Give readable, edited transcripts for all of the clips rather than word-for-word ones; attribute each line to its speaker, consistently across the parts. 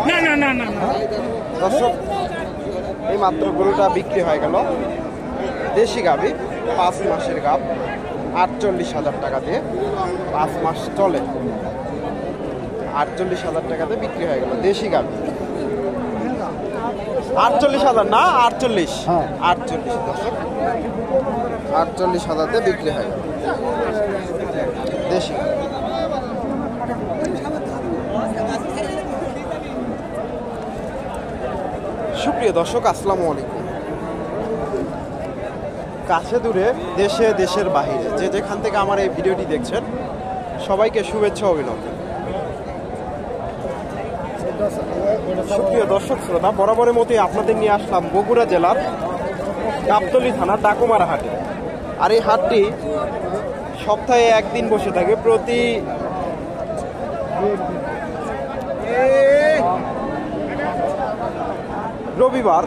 Speaker 1: না না না না
Speaker 2: দর্শক এই মাত্র গরুটা বিক্রি হয়ে গেল। দেশি গাভী 5 মাসের গাভ 48,000 টাকা দিয়ে, 5 মাস চলে, 48,000 টাকাতে বিক্রি হয়ে গেল দেশি গাভী। 48,000 না 48, 48 দর্শক, 48,000তে বিক্রি হয়ে গেল দেশি। সুপ্রিয় দর্শক আসসালামু আলাইকুম। কাছে দূরে দেশে দেশের বাহিরে যে যেখান থেকে আমার এই ভিডিওটি দেখছেন সবাইকে শুভেচ্ছা অভিনন্দন। সুপ্রিয় দর্শক শ্রোতা, বরাবরের মতোই আপনাদের নিয়ে আসলাম বগুড়া জেলার গাবতলী থানা ডাকুমারা হাটে। আর এই হাটটি সপ্তাহে একদিন বসে থাকে, প্রতি রবিবার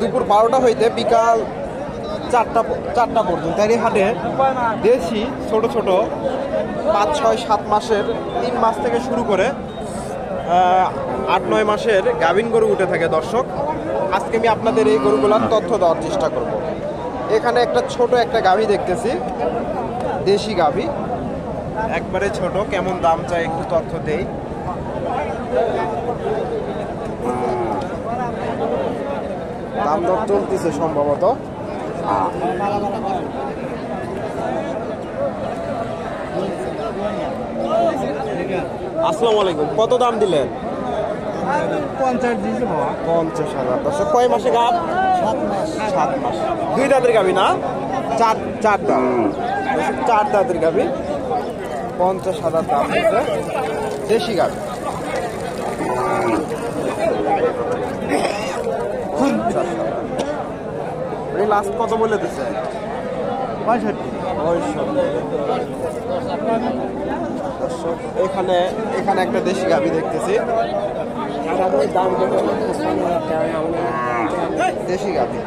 Speaker 2: দুপুর 12টা হইতে বিকাল 4টা পর্যন্ত। এই হাটে দেশি ছোট ছোট 5, 6, 7 মাসের, 3 মাস থেকে শুরু করে 8, 9 মাসের গাভিন গরু উঠে থাকে। দর্শক আজকে আমি আপনাদের এই গরুগুলোর তথ্য দেওয়ার চেষ্টা করব। এখানে একটা ছোট একটা গাভী দেখতেছি, দেশি গাভী, একবারে ছোট। কেমন দাম চাই একটু তথ্য দেই। দাম দর চলতেছে সম্ভবত। আসসালামু আলাইকুম, কত দাম দিলেন? 50,000। দর্শক কয় মাসে গাভ? 7 মাস। 2 দাঁতের গাভী না? 4 দাঁত। 4 দাঁতের গাভী, 50,000 দাম দিচ্ছে দেশি গাভী। লাস্ট কত বলে দিচ্ছে? 65। এখানে একটা দেশি গাভী দেখতেছি, দেশি গাভী।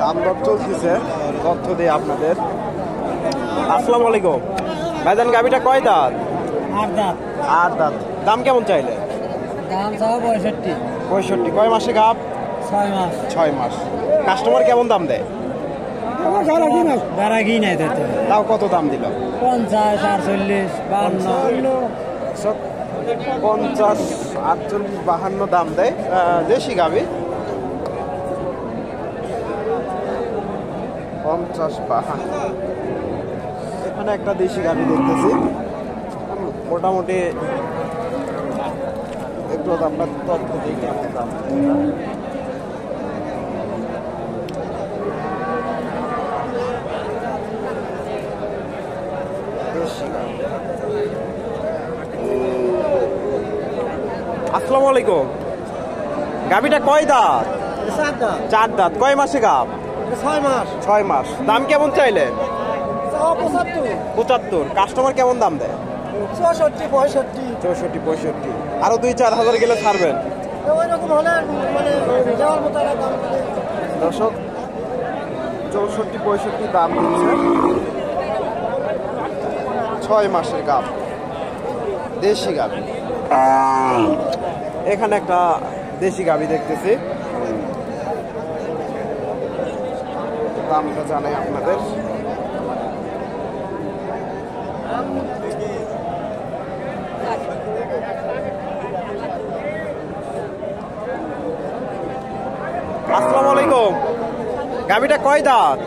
Speaker 2: দাম দর চলতেছে, তথ্য দিই আপনাদের। আসসালামু আলাইকুম ভাইজান, গাভীটা কয় দাঁত? 8 দাঁত। দাম কেমন চাইলে?
Speaker 3: দাম চাও 65।
Speaker 2: 65। কয় মাসে গাভ?
Speaker 3: 6 মাস।
Speaker 2: 6 মাস। কাস্টমার কেমন দাম দেয়?
Speaker 3: বেড়াগি নাই তো,
Speaker 2: তাও কত দাম দিল?
Speaker 3: 50, 48, 52।
Speaker 2: 50, 48, 52 দাম দেয় দেশি গাভী। 50, 52। এখানে একটা দেশি গাভী দেখতেছি, মোটামুটি একটু আপনার তথ্য দিই কেমন দাম। আসসালামু আলাইকুম, গাভীটা কয় দাঁত? 4 দাঁত। কয় মাসে গাভ? 6 মাস। দাম কেমন চাইলে? 75। কাস্টমার কেমন দাম দেয়?
Speaker 3: 64,
Speaker 2: 65। আরো 2-4 হাজার গেলে ছাড়বেন? দর্শক 64-65 দাম দিচ্ছে। 6 মাসের গাভ, দেশি গাভী। এখানে একটা দেশি গাভী দেখতেছি, দামটা জানাই আপনাদের। আসসালামু আলাইকুম, গাভীটা কয় দাঁত?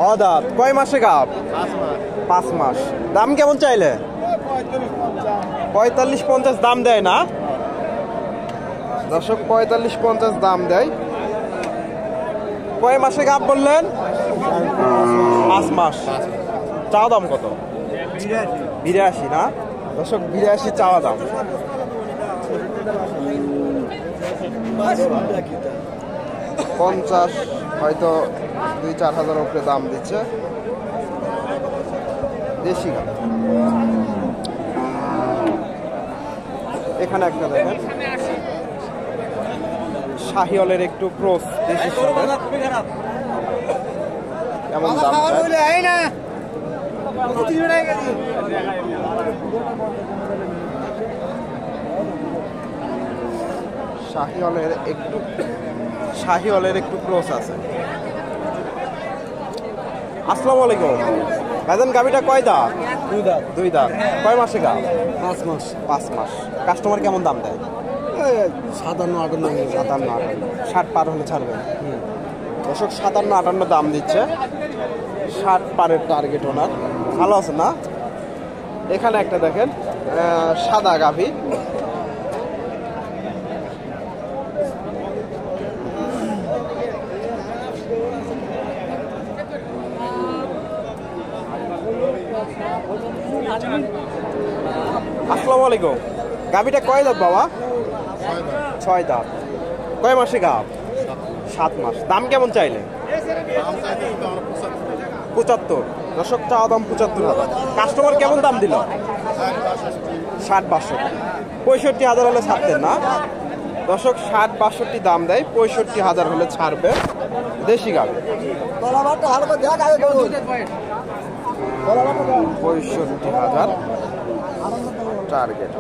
Speaker 2: অদাঁত। কয় মাসে গাভ? 5 মাস। দাম কেমন চাইলে? 45-50 দাম দেয় না? দর্শক 45-50 দাম দেয়। কয় মাসে গাভ বললেন? 5 মাস। চাওয়া দাম কত? 82 না? দর্শক 82 চাওয়া দাম। 50, হয়তো 2-4 হাজার উপরে দাম দিচ্ছে দেশি গাভী। এখানে একটা দেখেন শাহিওয়ালের একটু ক্রস দেশির সাথে। কেমন দাম চায়? শাহিওয়ালের একটু ক্রস আছে। আসসালামু আলাইকুম ভাইজান, গাবিটা কয় দাঁত? দুই দাঁত। কয় মাসে গা?
Speaker 3: 5 মাস।
Speaker 2: 5 মাস। কাস্টমার কেমন দাম দেয়? 57-58। 60 পার হলে ছাড়বে। দর্শক 57-58 দাম দিচ্ছে। 60 পারের টার্গেট ওনার। ভালো আছে না? এখানে একটা দেখেন সাদা গাভী। আসসালামু আলাইকুম, গাভীটা কয় দাঁত বাবা? 6 দাঁত। কয় মাসে গাভ? 7 মাস। দাম কেমন চাইলে? 75। দর্শক চাওয়া দাম 75,000। কাস্টমার কেমন দাম দিল? 60-62। 65,000 হলে ছাড়তেন না? দর্শক 60-62 দাম দেয়, 65,000 হলে ছাড়বে। দেশি গাভী। 65,000 টার্গেট।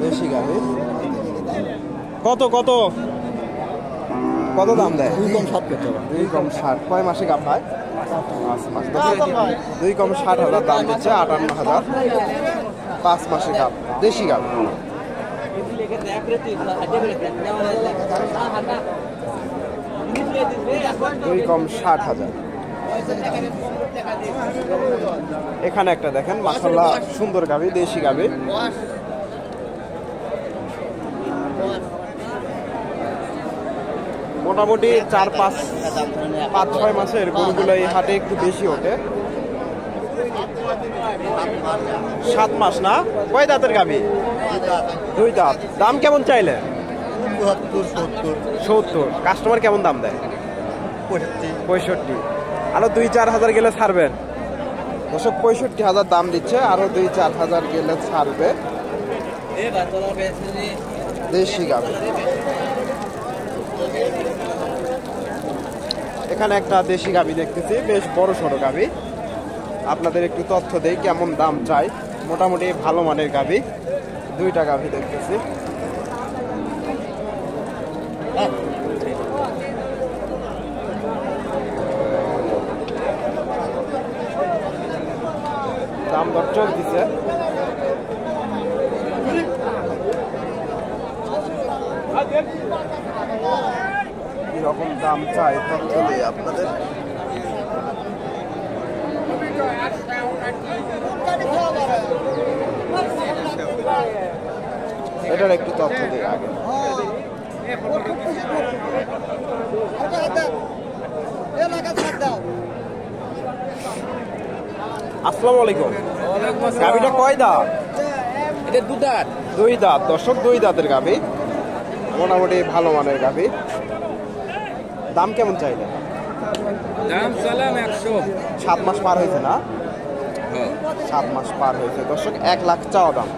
Speaker 2: দেশি গাভী। কত কত কত দাম দেয়?
Speaker 3: 2 কম 7 করতে হবে।
Speaker 2: 2 কম 60। কয় মাসে গাভ ভাই? 5 মাস। 2 কম 60,000 দাম দিচ্ছে, 58,000। 5 মাসে গাভ, দেশি গাভ। 2 কম 60,000। এখানে একটা দেখেন মাশাআল্লাহ সুন্দর গাভী, দেশি গাভী। মোটামুটি 4-5-6 মাসের গরুগুলো এই হাটে একটু বেশি ওঠে। 7 মাস না? কয় দাঁতের গাভী? 2 দাঁত। দাম কেমন চাইলে? 70। কাস্টমার কেমন দাম দেয়? 65। আরো 2-4 হাজার গেলে ছাড়বেন। দর্শক 65,000 দাম দিচ্ছে, আরো 2-4 হাজার গেলে ছাড়বে। দেশি গাভী। এখানে একটা দেশি গাভী দেখতেছি, বেশ বড় সড়ো গাভী। আপনাদের একটু তথ্য দেই কেমন দাম চাই। মোটামুটি ভালো মানের গাভী। 2টা গাভী দেখতেছি। দাম দর চলতেছে। কিরকম দাম চাই তথ্য দিই আপনাদের। এটার একটু তথ্য দিই আগে। আসসালামু আলাইকুম, গাভীটা কয় দাঁত?
Speaker 3: এটা 2 দাঁত।
Speaker 2: 2 দাঁত। দর্শক 2 দাঁতের গাভী, মোটামুটি ভালো মানের গাভী। দাম কেমন চাইলে?
Speaker 3: দাম চালাম 100।
Speaker 2: 7 মাস পার হয়েছে না? 7 মাস পার হয়েছে। দর্শক 1 লাখ চাওয়া দাম।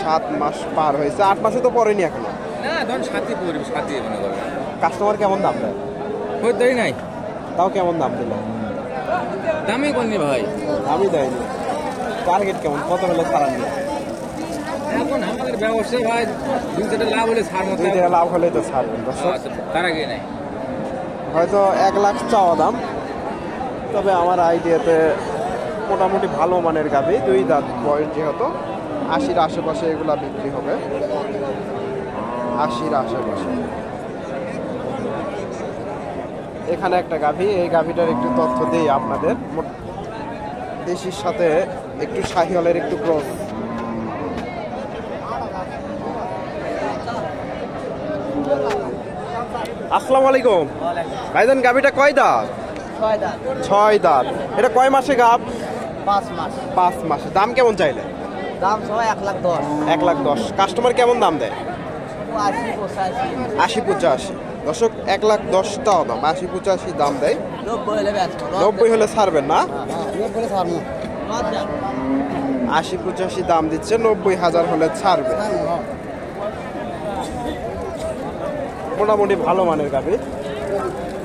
Speaker 2: 7 মাস পার হয়েছে, 8 মাসে তো পড়েনি এখনো।
Speaker 3: না ধরুন 7ই পড়বে, 7ই মনে করবে।
Speaker 2: কাস্টমার কেমন দাম দেয়?
Speaker 3: কই দেই নাই।
Speaker 2: তাও কেমন দাম দিল?
Speaker 3: দামই কোননি ভাই।
Speaker 2: দামই দেয়নি। টার্গেট কেমন, কত হলে ছাড়ান?
Speaker 3: এখন আমাদের ব্যবসা ভাই 2-4 লাভ হলে ছাড় মতো।
Speaker 2: 2 টাকা লাভ হলে তো ছাড়বেন। দর্শক
Speaker 3: তার আগে নাই।
Speaker 2: হয়তো 1 লাখ চাওয়া দাম, তবে আমার আইডিয়াতে মোটামুটি ভালো মানের গাভী। 2 দাঁত বয়স যেহেতু, 80-র আশেপাশে এগুলা বিক্রি হবে। 80-র আশেপাশে। এখানে একটা গাভী, এই গাভীটার একটু তথ্য দিই আপনাদের। দেশির সাথে একটু শাহিওয়ালের একটু ক্রস। আসসালামু আলাইকুম ভাইজান, গাভীটা কয় দাঁত? 6 দাঁত। এটা কয় মাসে গাভ?
Speaker 3: 5 মাস।
Speaker 2: 5 মাসে। দাম কেমন চাইলে?
Speaker 3: দাম সবাই 1,10,000।
Speaker 2: 1,10,000। কাস্টমার কেমন দাম দেয়? 80-85। দর্শক 1,10,000 টাকা দাম, 80-85 দাম দেয়।
Speaker 3: 90 হলে বেচবো।
Speaker 2: 90 হলে ছাড়বেন না?
Speaker 3: 90 হলে ছাড়বো।
Speaker 2: 80-85 দাম দিচ্ছে, 90,000 হলে ছাড়বে। মোটামুটি ভালো মানের গাভী।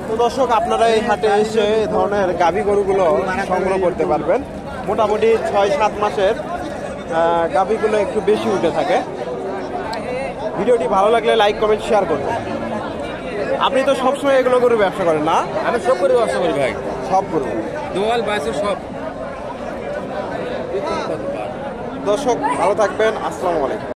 Speaker 2: তো দর্শক, আপনারা এই হাটে এসে এই ধরনের গাভী গরুগুলো সংগ্রহ করতে পারবেন। মোটামুটি 6-7 মাসের গাভীগুলো একটু বেশি উঠে থাকে। ভিডিওটি ভালো লাগলে লাইক কমেন্ট শেয়ার করবেন। আপনি তো সবসময় এগুলো গরু ব্যবসা করেন না?
Speaker 3: আমি সব করে ব্যবসা করি ভাই,
Speaker 2: সব গরু
Speaker 3: দোয়াল বাইসের সব।
Speaker 2: দর্শক ভালো থাকবেন, আসসালামু আলাইকুম।